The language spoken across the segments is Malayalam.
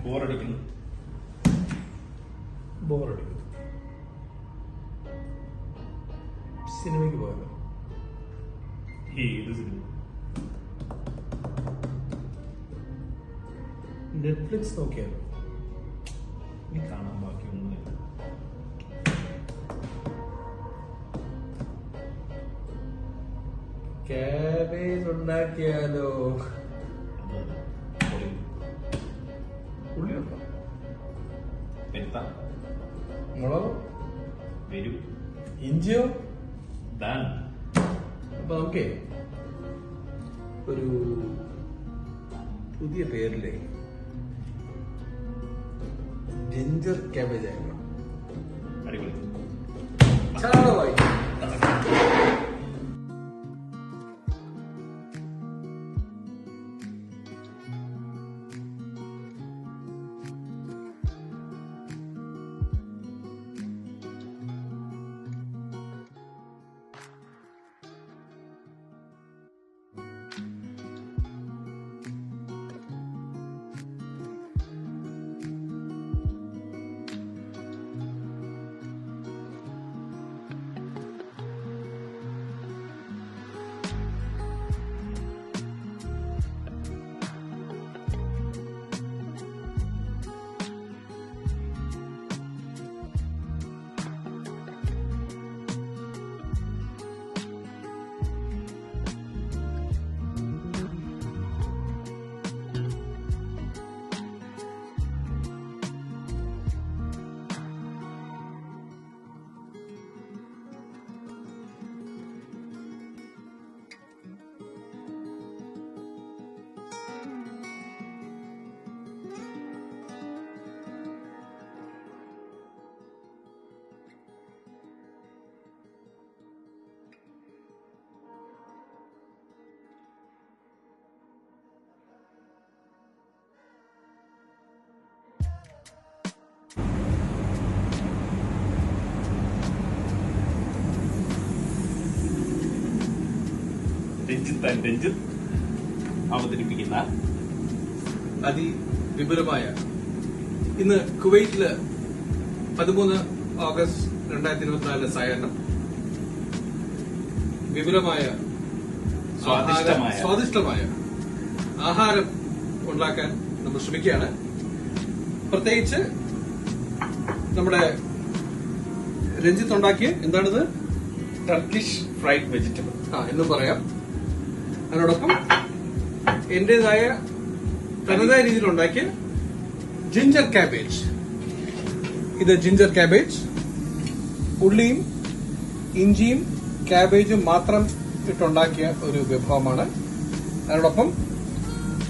ബോറടിക്കുന്നു. സിനിമയ്ക്ക് പോയാലോ? ഏത് സിനിമ? നെറ്റ്ഫ്ലിക്സ് നോക്കിയാലോ? ഇനി കാണാൻ ബാക്കിയൊന്നുമില്ല. കാബേജ് ഉണ്ടാക്കിയാലോ? ഉള്ളിയുണ്ടോ? വരുത്താം. മുളകോ? വരൂ. ഇഞ്ചിയോ? ഡൺ. അപ്പൊ നമുക്കേ ഒരു പുതിയ പേരിലെ ജിഞ്ചർ ക്യാബേജ് ആയിരുന്നു. അടിപൊളി. ചാളവായി. രഞ്ജിത്ത് അവതരിപ്പിക്കുന്ന അതിവിപുലമായ ഇന്ന് കുവൈറ്റില് 13 ഓഗസ്റ്റ് 2024 സായാഹ്നം വിപുലമായ സ്വാദിഷ്ടമായ ആഹാരം ഉണ്ടാക്കാൻ നമ്മൾ ശ്രമിക്കുകയാണ്. പ്രത്യേകിച്ച് നമ്മുടെ രഞ്ജിത്ത് ഉണ്ടാക്കിയ എന്താണിത്? ടർക്കിഷ് ഫ്രൈഡ് വെജിറ്റബിൾ എന്ന് പറയാം. അതിനോടൊപ്പം എന്റേതായ തനതായ രീതിയിൽ ഉണ്ടാക്കിയ ജിഞ്ചർ ക്യാബേജ്. ഇത് ജിഞ്ചർ ക്യാബേജ് ഉള്ളിയും ഇഞ്ചിയും ക്യാബേജും മാത്രം ഇട്ടുണ്ടാക്കിയ ഒരു വിഭവമാണ്. അതിനോടൊപ്പം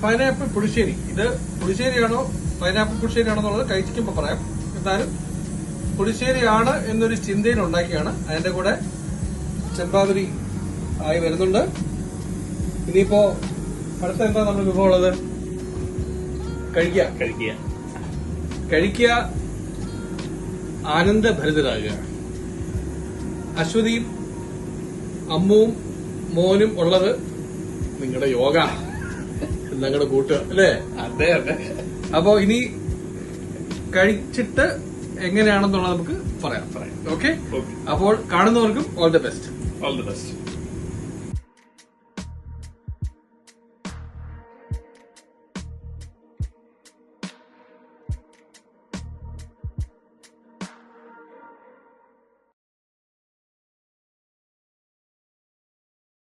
പൈനാപ്പിൾ പുളിശ്ശേരി. ഇത് പുളിശ്ശേരിയാണോ പൈനാപ്പിൾ പുളിശ്ശേരിയാണോ എന്നുള്ളത് കഴിക്കുമ്പോൾ പറയാം. എന്നാലും പുളിശ്ശേരിയാണ് എന്നൊരു ചിന്തയിൽ ഉണ്ടാക്കിയാണ്. അതിന്റെ കൂടെ ചെമ്പാവരി ആയി വരുന്നുണ്ട്. ഇനിയിപ്പോ അടുത്ത എന്താ നമ്മൾ വിഭവം ഉള്ളത്? കഴിക്കുക, ആനന്ദഭരിതരാകുക. അശ്വതിയും അമ്മുവും മോനും ഉള്ളത് നിങ്ങളുടെ യോഗ നിങ്ങളുടെ കൂട്ടുക അല്ലേ? അതെ അതെ. അപ്പോ ഇനി കഴിച്ചിട്ട് എങ്ങനെയാണെന്നുള്ളത് നമുക്ക് പറയാം. ഓക്കെ. അപ്പോൾ കാണുന്നവർക്കും ഓൾ ദി ബെസ്റ്റ്.